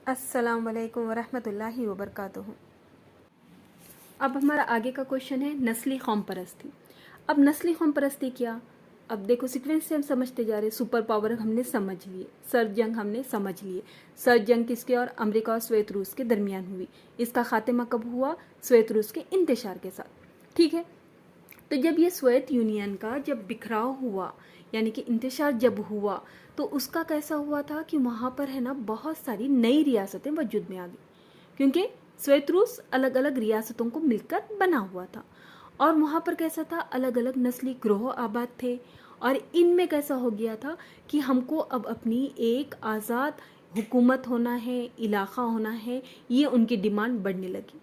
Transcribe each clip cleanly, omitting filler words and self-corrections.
अस्सलाम वालेकुम वरहमतुल्लाहि वबरकातुहू। अब हमारा आगे का क्वेश्चन है नस्ली कौम परस्ती। अब नस्ली कौम परस्ती क्या? अब देखो सीक्वेंस से हम समझते जा रहे। सुपर पावर हमने समझ लिए, सर्द जंग हमने समझ लिए। सर्द जंग किसके और अमेरिका और श्वेत रूस के दरमियान हुई। इसका खात्मा कब हुआ? श्वेत रूस के इंतशार के साथ। ठीक है, तो जब ये सोवियत यूनियन का जब बिखराव हुआ यानी कि इंतशार जब हुआ तो उसका कैसा हुआ था कि वहाँ पर है ना बहुत सारी नई रियासतें वजूद में आ गई, क्योंकि सोवियत रूस अलग अलग रियासतों को मिलकर बना हुआ था। और वहाँ पर कैसा था, अलग अलग नस्ली ग्रोह आबाद थे। और इनमें कैसा हो गया था कि हमको अब अपनी एक आज़ाद हुकूमत होना है, इलाका होना है, ये उनकी डिमांड बढ़ने लगी।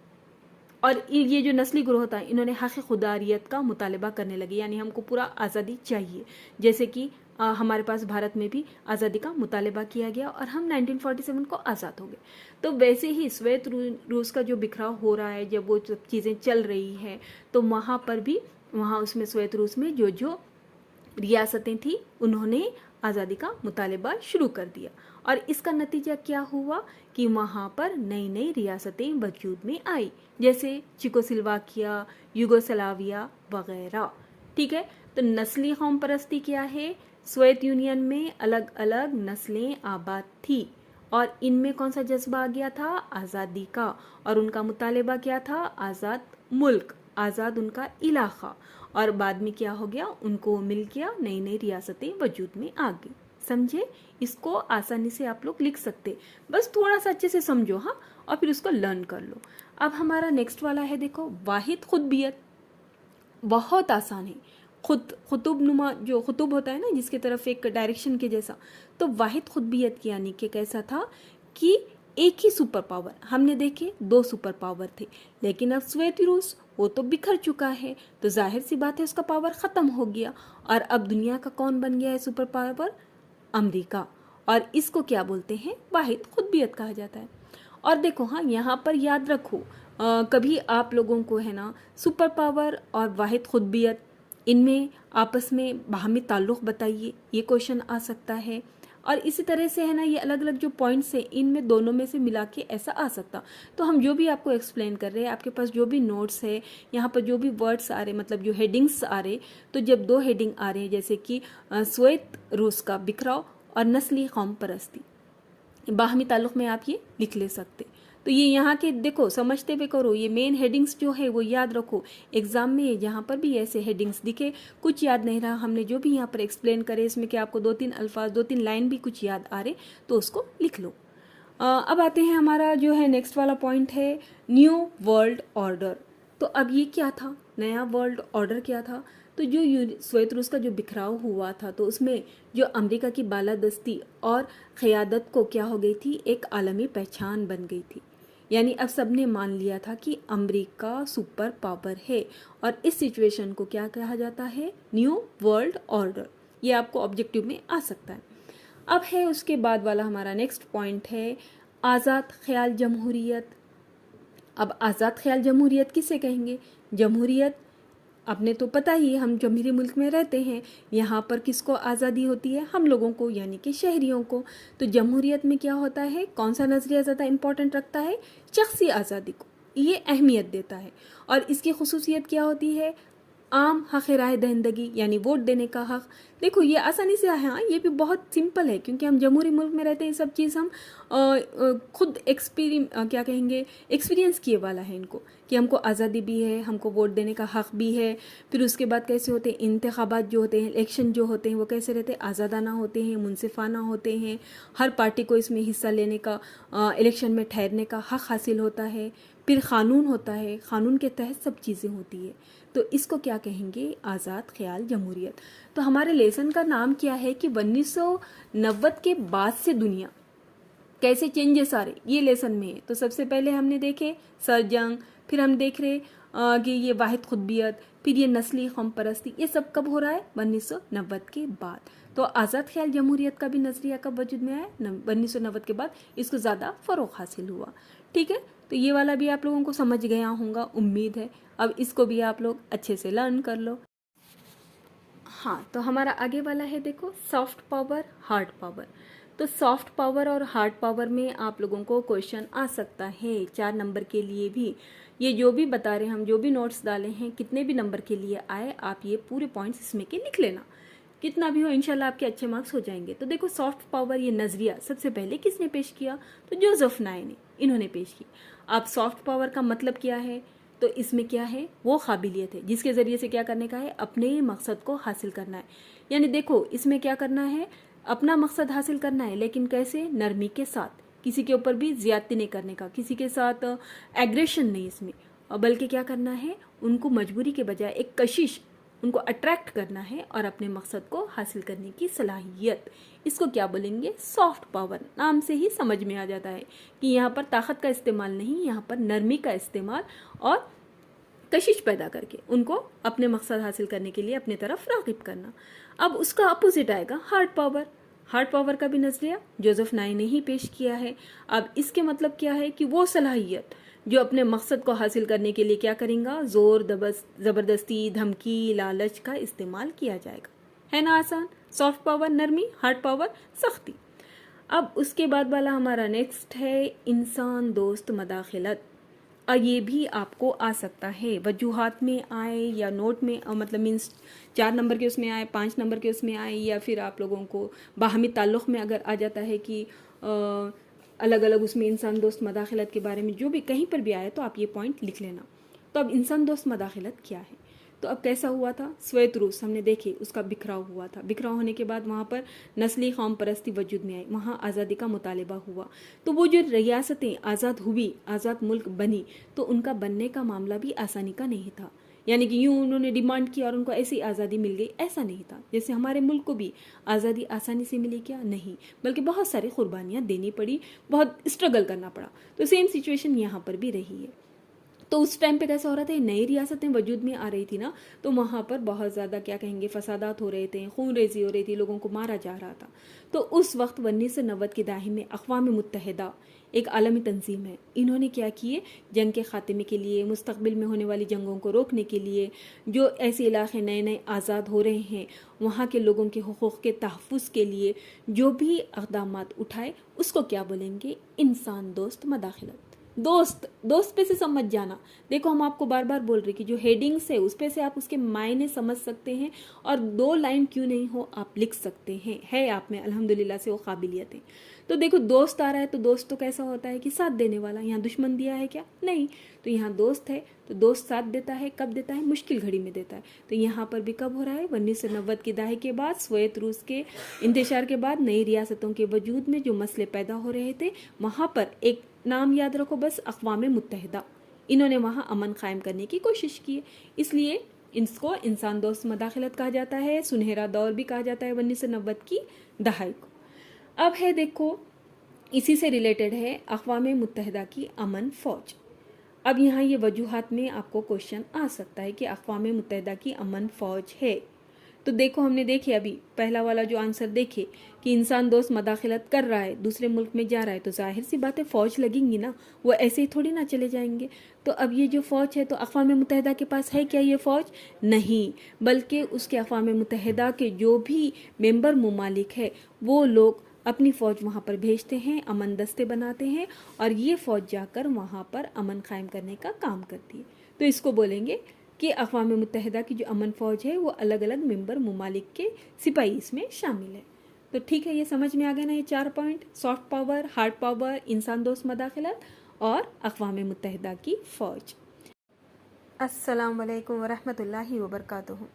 और ये जो नस्ली ग्रोह था इन्होंने हक़ खुदारियत का मुतालबा करने लगे, यानी हमको पूरा आज़ादी चाहिए। जैसे कि हमारे पास भारत में भी आज़ादी का मुतालबा किया गया और हम 1947 को आज़ाद हो गए। तो वैसे ही श्वेत रूस का जो बिखराव हो रहा है, जब वो चीज़ें चल रही हैं तो वहाँ पर भी उसमें श्वेत रूस में जो जो रियासतें थी उन्होंने आज़ादी का मुतालबा शुरू कर दिया। और इसका नतीजा क्या हुआ कि वहाँ पर नई नई रियासतें वजूद में आई, जैसे चिकोस्लोवाकिया, यूगोस्लाविया वगैरह। ठीक है, तो नस्ली कौम परस्ती क्या है? सोवियत यूनियन में अलग अलग नस्लें आबाद थी और इनमें कौन सा जज्बा आ गया था? आज़ादी का। और उनका मुतालबा क्या था? आज़ाद मुल्क, आज़ाद उनका इलाका। और बाद में क्या हो गया, उनको मिल गया, नई नई रियासतें वजूद में आ गई। समझे? इसको आसानी से आप लोग लिख सकते, बस थोड़ा सा अच्छे से समझो। हाँ, और फिर उसको लर्न कर लो। अब हमारा नेक्स्ट वाला है, देखो वाहिद खुतबियत। बहुत आसान है। खुतुब नुमा जो खुतुब होता है ना, जिसके तरफ एक डायरेक्शन के जैसा, तो वाहिद खुतबियत की यानी कि कैसा था कि एक ही सुपर पावर, हमने देखे दो सुपर पावर थे, लेकिन अब सोवियत रूस वो तो बिखर चुका है, तो जाहिर सी बात है उसका पावर ख़त्म हो गया। और अब दुनिया का कौन बन गया है सुपर पावर? अमेरिका। और इसको क्या बोलते हैं? वाहिद खुतबियत कहा जाता है। और देखो, हाँ यहाँ पर याद रखो, कभी आप लोगों को है ना सुपर पावर और वाहिद खुतबियत इनमें आपस में बाहमी ताल्लुक़ बताइए, ये क्वेश्चन आ सकता है। और इसी तरह से है ना, ये अलग अलग जो पॉइंट्स हैं इनमें दोनों में से मिला के ऐसा आ सकता। तो हम जो भी आपको एक्सप्लेन कर रहे हैं, आपके पास जो भी नोट्स है, यहाँ पर जो भी वर्ड्स आ रहे, मतलब जो हेडिंग्स आ रहे, तो जब दो हेडिंग आ रहे हैं जैसे कि सोवियत रूस का बिखराव और नस्ली कौम परस्ती, बाहमी ताल्लुक़ में आप ये लिख ले सकते। तो ये यहाँ के देखो समझते हुए करो, ये मेन हेडिंग्स जो है वो याद रखो। एग्जाम में जहाँ पर भी ऐसे हेडिंग्स दिखे, कुछ याद नहीं रहा, हमने जो भी यहाँ पर एक्सप्लेन करे इसमें कि आपको दो तीन अल्फाज, दो तीन लाइन भी कुछ याद आ रहे तो उसको लिख लो। अब आते हैं, हमारा जो है नेक्स्ट वाला पॉइंट है न्यू वर्ल्ड ऑर्डर। तो अब ये क्या था? नया वर्ल्ड ऑर्डर क्या था? तो जो सोवियत रूस का जो बिखराव हुआ था तो उसमें जो अमेरिका की बालादस्ती और क़यादत को क्या हो गई थी, एक आलमी पहचान बन गई थी। यानी अब सबने मान लिया था कि अमेरिका सुपर पावर है। और इस सिचुएशन को क्या कहा जाता है? New world order. ये आपको ऑब्जेक्टिव में आ सकता है। अब है उसके बाद वाला हमारा नेक्स्ट पॉइंट है आज़ाद ख्याल जमहूरियत। अब आज़ाद ख्याल जमहूरियत किसे कहेंगे? जमहूरियत आपने तो पता ही है, हम जमहूरी मुल्क में रहते हैं, यहाँ पर किसको आज़ादी होती है? हम लोगों को, यानी कि शहरियों को। तो जमहूरियत में क्या होता है, कौन सा नज़रिया ज़्यादा इंपॉर्टेंट रखता है? शख्सी आज़ादी को ये अहमियत देता है। और इसकी खुसूसियत क्या होती है? आम हक़ राय दहिंदगी, यानी वोट देने का हक़। देखो ये आसानी से है, हाँ ये भी बहुत सिंपल है, क्योंकि हम जमहूरी मुल्क में रहते हैं, सब चीज़ हम खुद क्या कहेंगे, एक्सपीरियंस किए वाला है इनको, कि हमको आज़ादी भी है, हमको वोट देने का हक़ भी है। फिर उसके बाद कैसे होते हैं इंतखाबात जो होते हैं, इलेक्शन जो होते हैं, वो कैसे रहते हैं? आज़ादाना होते हैं, मुनसिफाना होते हैं। हर पार्टी को इसमें हिस्सा लेने का, इलेक्शन में ठहरने का हक़ हासिल होता है। फिर क़ानून होता है, क़ानून के तहत सब चीज़ें होती है। तो इसको क्या कहेंगे? आज़ाद ख्याल जमहूरियत। तो हमारे लेसन का नाम क्या है कि 1990 के बाद से दुनिया कैसे चेंजेस आ रहे, ये लेसन में है। तो सबसे पहले हमने देखे सरजंग, फिर हम देख रहे कि ये वाहिद खुतबियत, फिर ये नस्ली कौम परस्ती, ये सब कब हो रहा है? 1990 के बाद। तो आज़ाद ख्याल जमहूरियत का भी नज़रिया कब वजूद में आया? 1990 के बाद इसको ज़्यादा फ़रोग़ हासिल हुआ। ठीक है, तो ये वाला भी आप लोगों को समझ गया होगा, उम्मीद है। अब इसको भी आप लोग अच्छे से लर्न कर लो। हाँ, तो हमारा आगे वाला है देखो सॉफ्ट पावर, हार्ड पावर। तो सॉफ्ट पावर और हार्ड पावर में आप लोगों को क्वेश्चन आ सकता है 4 नंबर के लिए भी। ये जो भी बता रहे हैं हम, जो भी नोट्स डाले हैं, कितने भी नंबर के लिए आए, आप ये पूरे पॉइंट्स इसमें के लिख लेना। कितना भी हो इंशाल्लाह आपके अच्छे मार्क्स हो जाएंगे। तो देखो सॉफ्ट पावर ये नजरिया सबसे पहले किसने पेश किया? तो जोसेफ नाय ने, इन्होंने पेश की। अब सॉफ्ट पावर का मतलब क्या है? तो इसमें क्या है? वो काबिलियत है जिसके जरिए से क्या करने का है? अपने मकसद को हासिल करना है। यानी देखो इसमें क्या करना है? अपना मकसद हासिल करना है, लेकिन कैसे? नरमी के साथ, किसी के ऊपर भी ज्यादती नहीं करने का, किसी के साथ एग्रेशन नहीं इसमें, बल्कि क्या करना है? उनको मजबूरी के बजाय एक कशिश, उनको अट्रैक्ट करना है और अपने मकसद को हासिल करने की सलाहियत। इसको क्या बोलेंगे? Soft power. नाम से ही समझ में आ जाता है कि यहाँ पर ताकत का इस्तेमाल नहीं, यहाँ पर नरमी का इस्तेमाल और कशिश पैदा करके उनको अपने मकसद हासिल करने के लिए अपने तरफ राग़िब करना। अब उसका अपोजिट आएगा हार्ड पावर। हार्ड पावर का भी नजरिया जोसेफ नाय ने ही पेश किया है। अब इसके मतलब क्या है? कि वो सलाहियत जो अपने मकसद को हासिल करने के लिए क्या करेगा? जोर जबरदस्ती, धमकी, लालच का इस्तेमाल किया जाएगा। है ना आसान? सॉफ्ट पावर नरमी, हार्ड पावर सख्ती। अब उसके बाद वाला हमारा नेक्स्ट है इंसान दोस्त मदाखिलत। और ये भी आपको आ सकता है, वजूहात में आए या नोट में, मतलब मीन्स 4 नंबर के उसमें आए, 5 नंबर के उसमें आए, या फिर आप लोगों को बाहमी ताल्लुक़ में अगर आ जाता है कि अलग अलग उसमें इंसान दोस्त मदाखिलत के बारे में जो भी कहीं पर भी आए तो आप ये पॉइंट लिख लेना। तो अब इंसान दोस्त मदाखिलत क्या है? तो अब कैसा हुआ था? श्वेत रूस हमने देखे, उसका बिखराव हुआ था। बिखराव होने के बाद वहाँ पर नस्ली कौम परस्ती वजूद में आई, वहाँ आज़ादी का मुतालबा हुआ। तो वो जो रियासतें आज़ाद हुई, आज़ाद मुल्क बनी, तो उनका बनने का मामला भी आसानी का नहीं था। यानी कि यूं उन्होंने डिमांड किया और उनको ऐसी आज़ादी मिल गई, ऐसा नहीं था। जैसे हमारे मुल्क को भी आज़ादी आसानी से मिली क्या? नहीं, बल्कि बहुत सारी कुर्बानियाँ देनी पड़ी, बहुत स्ट्रगल करना पड़ा। तो सेम सिचुएशन यहाँ पर भी रही है। तो उस टाइम पे कैसा हो रहा था? नई रियासतें वजूद में आ रही थी ना, तो वहाँ पर बहुत ज़्यादा क्या कहेंगे, फसादात हो रहे थे, खून रेजी हो रही थी, लोगों को मारा जा रहा था। तो उस वक्त 1990 की दहाई में अक़वाम मुत्तहिदा एक आलमी तंजीम है, इन्होंने क्या किए? जंग के ख़ात्मे के लिए, मुस्तक़बिल में होने वाली जंगों को रोकने के लिए, जो ऐसे इलाके नए नए आज़ाद हो रहे हैं वहाँ के लोगों के हुकूक़ के तहफ़्फ़ुज़ के लिए जो भी इक़दामात उठाए, उसको क्या बोलेंगे? इंसान दोस्त मदाखिलत। दोस्त पे से समझ जाना। देखो हम आपको बार बार बोल रहे कि जो हेडिंग्स है उस पे से आप उसके मायने समझ सकते हैं, और 2 लाइन क्यों नहीं हो आप लिख सकते हैं। है आप में अल्हम्दुलिल्लाह से वो काबिलियत है। तो देखो दोस्त आ रहा है तो दोस्त तो कैसा होता है कि साथ देने वाला। यहाँ दुश्मन दिया है क्या? नहीं। तो यहाँ दोस्त है तो दोस्त साथ देता है, कब देता है? मुश्किल घड़ी में देता है। तो यहाँ पर भी कब हो रहा है? 1990 की दहाई के बाद, सोवियत रूस के इंतशार के बाद, नई रियासतों के वजूद में जो मसले पैदा हो रहे थे, वहाँ पर एक नाम याद रखो बस, अक़वाम मुत्तहिदा, इन्होंने वहाँ अमन कायम करने की कोशिश की। इसलिए इसको इंसान दोस्त मदाखिलत कहा जाता है, सुनहरा दौर भी कहा जाता है 1990 की दहाई को। अब है देखो इसी से रिलेटेड है अक़वाम मुत्तहिदा की अमन फ़ौज। अब यहाँ ये वजूहात में आपको क्वेश्चन आ सकता है कि अक़वाम मुत्तहिदा की अमन फ़ौज है। तो देखो हमने देखे अभी पहला वाला जो आंसर देखे कि इंसान दोस्त मदाखिलत कर रहा है, दूसरे मुल्क में जा रहा है, तो जाहिर सी बात है फ़ौज लगेंगी ना, वो ऐसे ही थोड़ी ना चले जाएंगे। तो अब ये जो फ़ौज है, तो अक़वाम मुत्तहिदा के पास है क्या ये फ़ौज? नहीं, बल्कि उसके अक़वाम मुत्तहिदा के जो भी मेंबर ममालिक है वो लोग अपनी फ़ौज वहाँ पर भेजते हैं, अमन दस्ते बनाते हैं, और ये फ़ौज जाकर वहाँ पर अमन कायम करने का काम करती है। तो इसको बोलेंगे कि अक़वाम मुत्तहिदा की जो अमन फ़ौज है वो अलग अलग मेंबर ममालिक के सिपाही इसमें शामिल है। तो ठीक है, ये समझ में आ गया ना ये 4 point? Soft power, hard power, इंसान दोस्त मदाखिलत और अक़वाम मुत्तहिदा की फ़ौज। अस्सलाम वालेकुम वरहमतुल्लाहि वबरकातुहू।